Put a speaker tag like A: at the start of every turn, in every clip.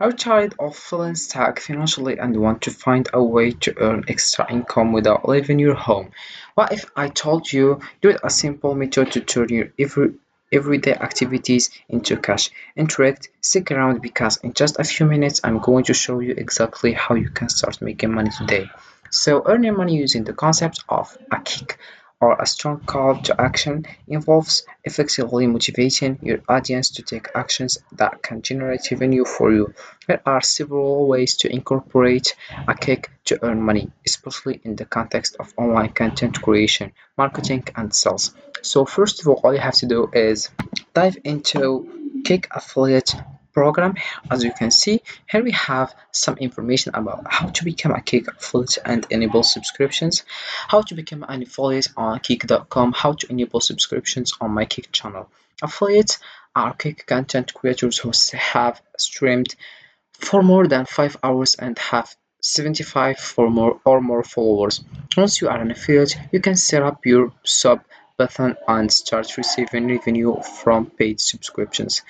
A: Are you tired of feeling stuck financially and want to find a way to earn extra income without leaving your home? What if I told you there is a simple method to turn your everyday activities into cash? Interact, stick around because in just a few minutes I'm going to show you exactly how you can start making money today. So earning money using the concept of a kick or a strong call to action involves effectively motivating your audience to take actions that can generate revenue for you. There are several ways to incorporate a kick to earn money, especially in the context of online content creation, marketing, and sales. So, first of all you have to do is dive into Kick Affiliate program. As you can see, here we have some information about how to become a Kick affiliate and enable subscriptions, how to become an affiliate on Kick.com, how to enable subscriptions on my Kick channel. Affiliates are Kick content creators who have streamed for more than 5 hours and have 75 or more followers. Once you are an affiliate, you can set up your sub button and start receiving revenue from paid subscriptions.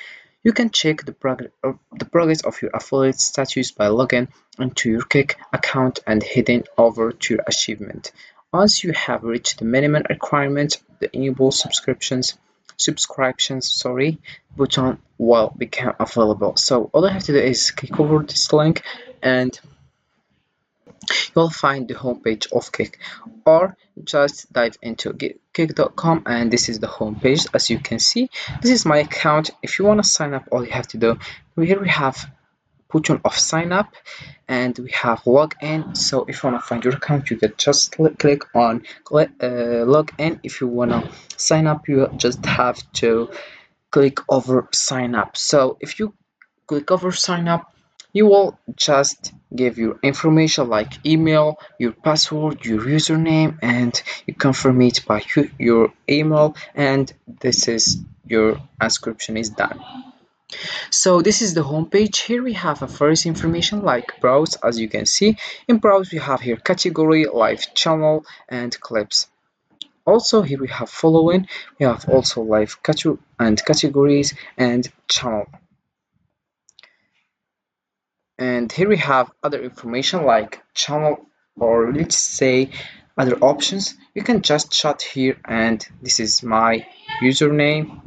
A: You can check the progress of your affiliate status by logging into your Kick account and heading over to your achievement. Once you have reached the minimum requirement, the enable subscriptions button will become available. So all I have to do is click over this link and you'll find the homepage of Kick, or just dive into kick.com and this is the homepage. As you can see, this is my account. If you want to sign up, all you have to do, here we have button of sign up and we have login. So if you want to find your account, you can just click on login. If you want to sign up, you just have to click over sign up. So if you click over sign up, you will just give your information like email, your password, your username, and you confirm it by your email, and this is your inscription is done. So this is the home page. Here we have a first information like browse. As you can see, in browse we have here category, live channel, and clips. Also here we have following, we have also live and categories and channel. And here we have other information like channel, or let's say other options. You can just chat here, and this is my username,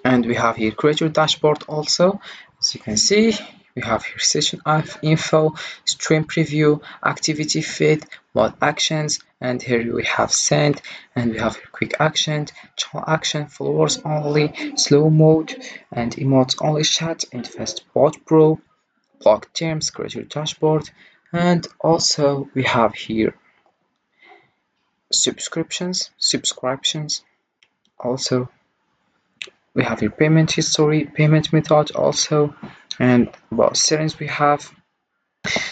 A: and we have here create your dashboard also. As you can see, we have here session info, stream preview, activity feed, mod actions, and here we have send, and we have here quick action, channel action, followers only, slow mode, and emotes only chat, invest bot pro, block terms, create your dashboard, and also we have here subscriptions. Also we have your payment history, payment method also, and about settings we have.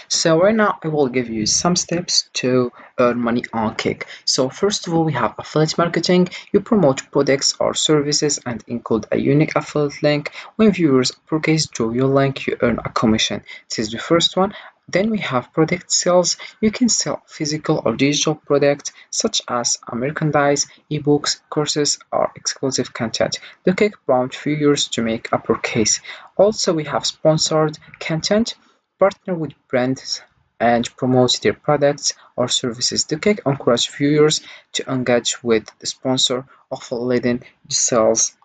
A: So right now I will give you some steps to earn money on Kick. So first of all, we have affiliate marketing. You promote products or services and include a unique affiliate link. When viewers purchase through your link, you earn a commission. This is the first one. Then we have product sales. You can sell physical or digital products such as merchandise, ebooks, courses, or exclusive content. The Kick prompt viewers to make a purchase. Also, we have sponsored content. Partner with brands and promote their products or services. The Kick encourages viewers to engage with the sponsor of leading sales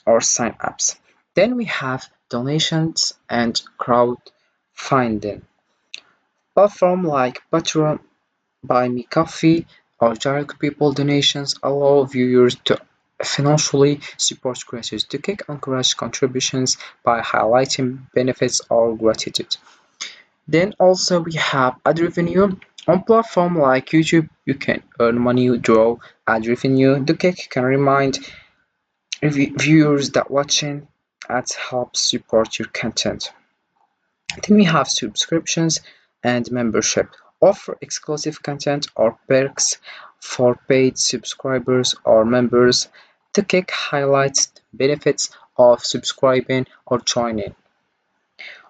A: or sign-ups. Then we have donations and crowdfunding. Platforms like Patreon, Buy Me Coffee, or direct people donations allow viewers to financially support creators. The Kick encourages contributions by highlighting benefits or gratitude. Then also we have ad revenue. On platform like YouTube, you can earn money through ad revenue. The Kick can remind viewers that watching ads helps support your content. Then we have subscriptions and membership. Offer exclusive content or perks for paid subscribers or members. The Kick highlights the benefits of subscribing or joining.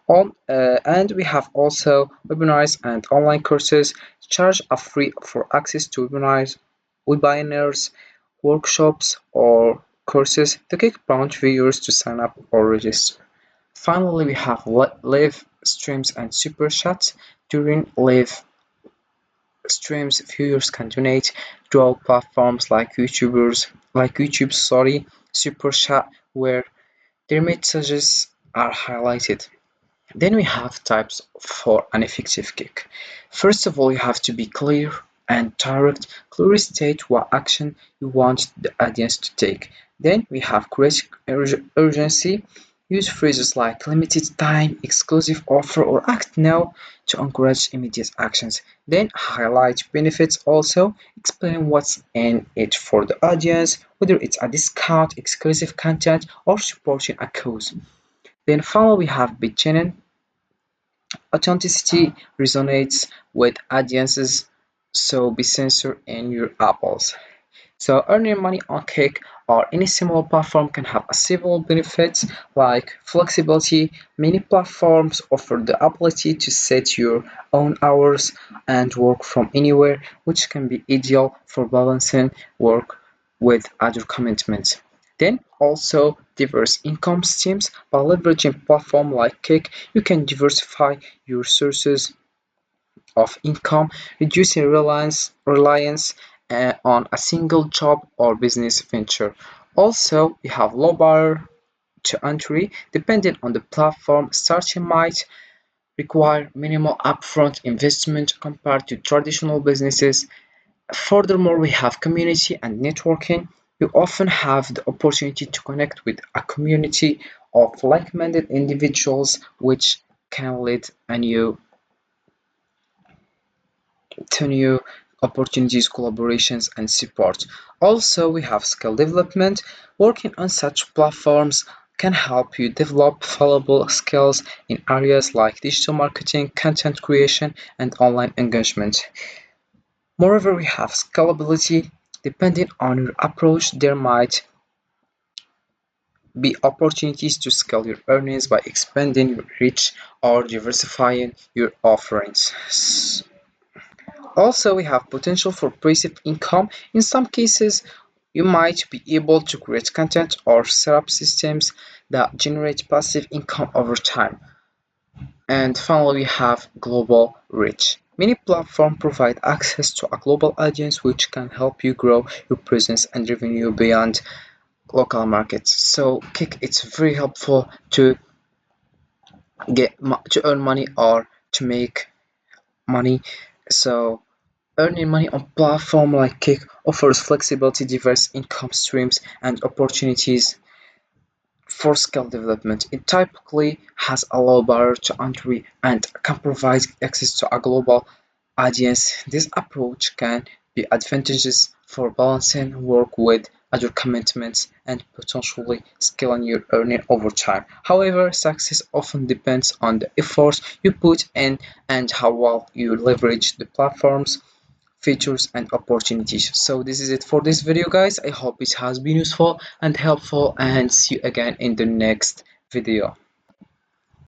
A: And we have also webinars and online courses. Charge a fee for access to webinars, workshops, or courses. The Kick prompt viewers to sign up or register. Finally, we have live streams and super chats. During live streams, viewers can donate through platforms like YouTube, super chat, where their messages are highlighted. Then we have types for an effective kick. First of all, you have to be clear and direct. Clearly state what action you want the audience to take. Then we have create urgency. Use phrases like limited time, exclusive offer, or act now to encourage immediate actions. Then highlight benefits also. Explain what's in it for the audience, whether it's a discount, exclusive content, or supporting a cause. Then finally, we have be genuine. Authenticity resonates with audiences, so be sincere in your apples. So earning money on Kick or any similar platform can have a several benefits like flexibility. Many platforms offer the ability to set your own hours and work from anywhere, which can be ideal for balancing work with other commitments. Then also diverse income streams. By leveraging platform like Kick, you can diversify your sources of income, reducing reliance on a single job or business venture. Also, we have low bar to entry. Depending on the platform, starting might require minimal upfront investment compared to traditional businesses. Furthermore, we have community and networking. You often have the opportunity to connect with a community of like-minded individuals, which can lead to new opportunities, collaborations, and support. Also, we have skill development. Working on such platforms can help you develop valuable skills in areas like digital marketing, content creation, and online engagement. Moreover, we have scalability. Depending on your approach, there might be opportunities to scale your earnings by expanding your reach or diversifying your offerings. Also, we have potential for passive income. In some cases, you might be able to create content or set up systems that generate passive income over time. And finally, we have global reach. Many platforms provide access to a global audience, which can help you grow your presence and revenue beyond local markets. So, Kick, it's very helpful to to earn money or to make money. So earning money on platform like Kick offers flexibility, diverse income streams, and opportunities for skill development. It typically has a low barrier to entry and can provide access to a global audience. This approach can be advantageous for balancing work with other commitments and potentially scaling your earning over time. However, success often depends on the efforts you put in and how well you leverage the platforms, features, and opportunities. So this is it for this video, guys. I hope it has been useful and helpful, and see you again in the next video.